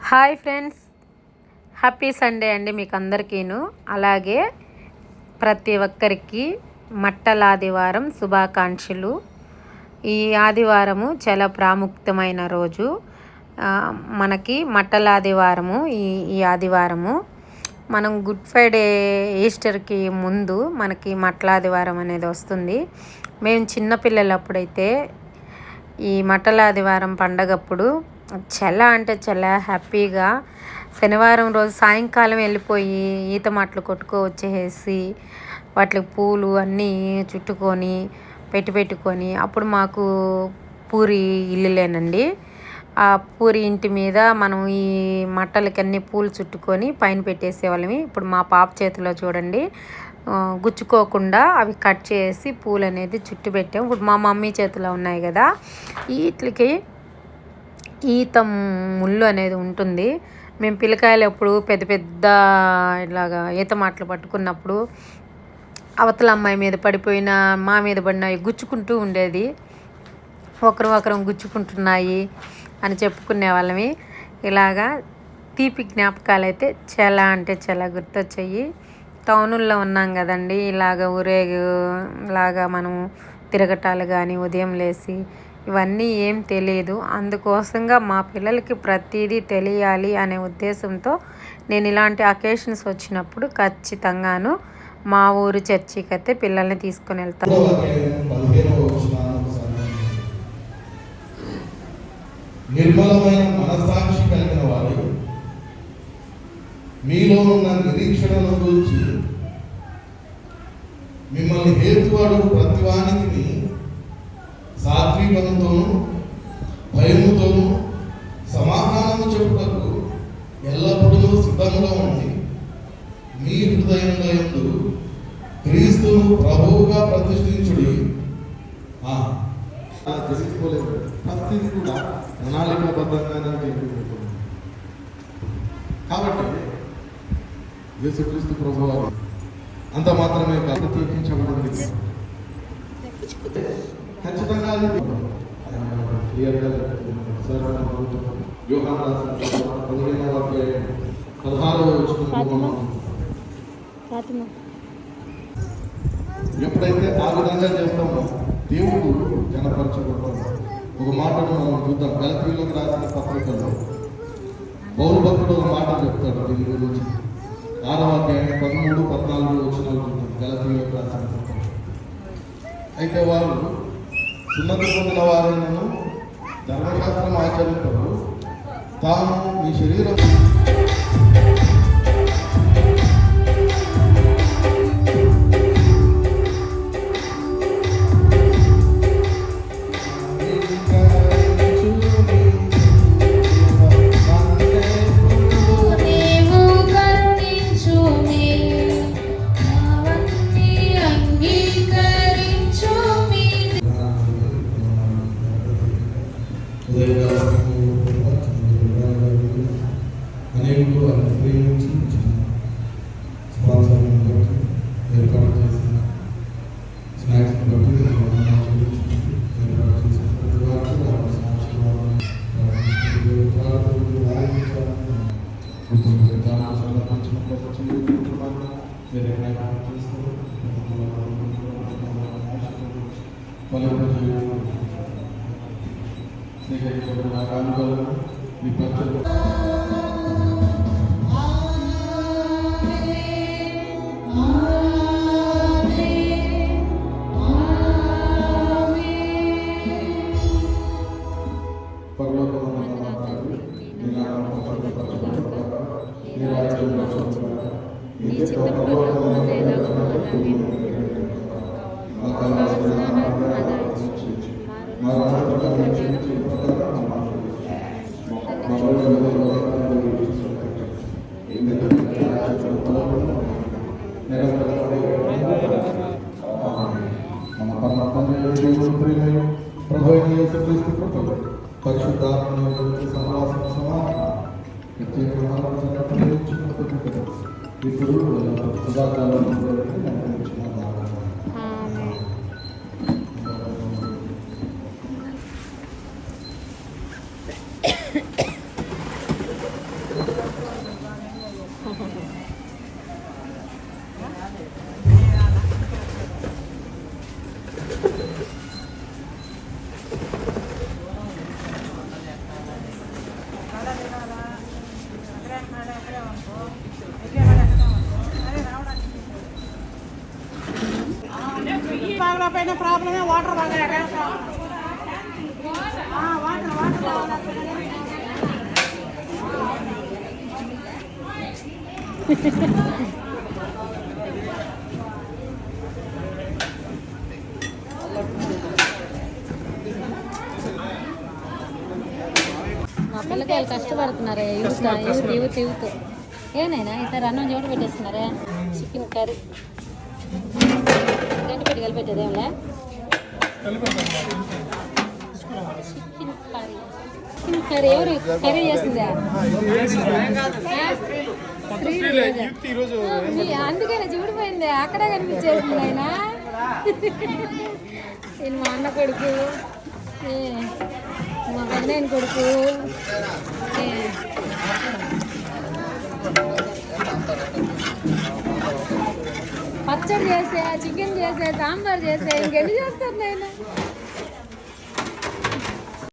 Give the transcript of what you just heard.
Hi friends, happy Sunday అండి మీకు అందరికీను. అలాగే ప్రతి ఒక్కరికి మట్టల ఆదివారం శుభాకాంక్షలు. ఈ ఆదివారము చాలా ప్రాముఖ్యమైన రోజు. మనకి మట్టల ఆదివారము ఈ ఆదివారము మనం గుడ్ ఫ్రైడే ఈస్టర్కి ముందు మనకి మట్టల ఆదివారం అనేది వస్తుంది. మేము చిన్నపిల్లలప్పుడైతే ఈ మట్టల ఆదివారం పండగప్పుడు చాలా అంటే చాలా హ్యాపీగా శనివారం రోజు సాయంకాలం వెళ్ళిపోయి ఈత మట్టలు కొట్టుకొచ్చేసి వాటికి పూలు అన్నీ చుట్టుకొని పెట్టుకొని అప్పుడు మాకు పూరి ఇల్లులేనండి. ఆ పూరి ఇంటి మీద మనం ఈ మట్టలకి అన్ని పూలు చుట్టుకొని పైన పెట్టేసేవాళ్ళమి. ఇప్పుడు మా పాప చేతిలో చూడండి, గుచ్చుకోకుండా అవి కట్ చేసి పూలు అనేది చుట్టు పెట్టాము. ఇప్పుడు మా మమ్మీ చేతిలో ఉన్నాయి కదా, వీటికి ఈత ముళ్ళు అనేది ఉంటుంది. మేము పిల్లకాయలు ఎప్పుడు పెద్ద పెద్ద ఇలాగా ఈత మాటలు పట్టుకున్నప్పుడు అవతల అమ్మాయి మీద పడిపోయిన మా మీద పడినవి గుచ్చుకుంటూ ఉండేది. ఒకరు గుచ్చుకుంటున్నాయి అని చెప్పుకునే వాళ్ళమి. ఇలాగా తీపి జ్ఞాపకాలు అయితే చాలా అంటే చాలా గుర్తొచ్చాయి. టౌనుల్లో ఉన్నాం కదండి, ఇలాగ ఇలాగా మనం తిరగటాలు కానీ ఉదయం లేచి ఇవన్నీ ఏం తెలియదు. అందుకోసంగా మా పిల్లలకి ప్రతిదీ తెలియాలి అనే ఉద్దేశంతో నేను ఇలాంటి అకేషన్స్ వచ్చినప్పుడు ఖచ్చితంగాను మా ఊరు చర్చికి అయితే పిల్లల్ని తీసుకొని వెళ్తాను. నిర్మలమైన మనసాక్షి కలిగిన వారు మీలో ఉన్న నిరీక్షణల గురించి మిమ్మల్ని హేతువాడు ప్రతివానికి సాత్వికంతోనూ భయముతోనూ సమాధానము చెప్పుటకు ఎల్లప్పుడూ సిద్ధంగా ఉండి మీ హృదయంలో యందు క్రీస్తును ప్రభువుగా ప్రతిష్ఠించుడి. తెలుసుకోలేదు ప్రతిది కూడా ప్రణాళికాబద్ధంగానే జరుగుతుంది. కాబట్టి యేసుక్రీస్తు ప్రభువారు అంత మాత్రమే ప్రత్యేకించబడింది. ఖచ్చితంగా ఎప్పుడైతే ఆ విధంగా చేస్తామో దేవుడు జనపరచబడతాడు. ఒక మాటను మనం చూద్దాం. గలతీయులకు రాసిన పత్రికల్లో పౌలు భక్తుడు ఒక మాట చెప్తాడు దీని గురించి. 6వ అధ్యాయం 13, 14 వచనాలు చూద్దాం. గలతీయులకు రాసిన పత్రిక. అయితే వారు సున్నతి పొందిన వారైనను ధర్మశాస్త్రం ఆచరించరు, తాము మీ శరీరం అనేకులు ప్రేమించి స్పాన్సర్ ఏర్పాటు చేసిన స్నాక్స్ బట్టి ఏర్పాటు చేసిన ప్రతి వారికి మీ ప్రజలు ఇప్పుడు సదాకాలం పైన ప్రాబ్లమే వాటర్ బాగా వాటర్ మా పిల్లకాయలు కష్టపడుతున్నారే యూత్ ఏనైనా ఈసారి అన్నం చోటు పెట్టేస్తున్నారే చికెన్ కర్రీ గంట పెట్టి కలిపెట్టేదేంలే చికెన్ కర్రీ ఎవరు కర్రీ చేసిందా అందుకనే చూడిపోయింది అక్కడే కనిపించేసింది ఆయన నేను మా అన్న కొడుకు మా పెద్దనాయన కొడుకు పచ్చడి చేసే చికెన్ చేసే సాంబార్ చేసే ఇంకెన్ని చేస్తాను నేను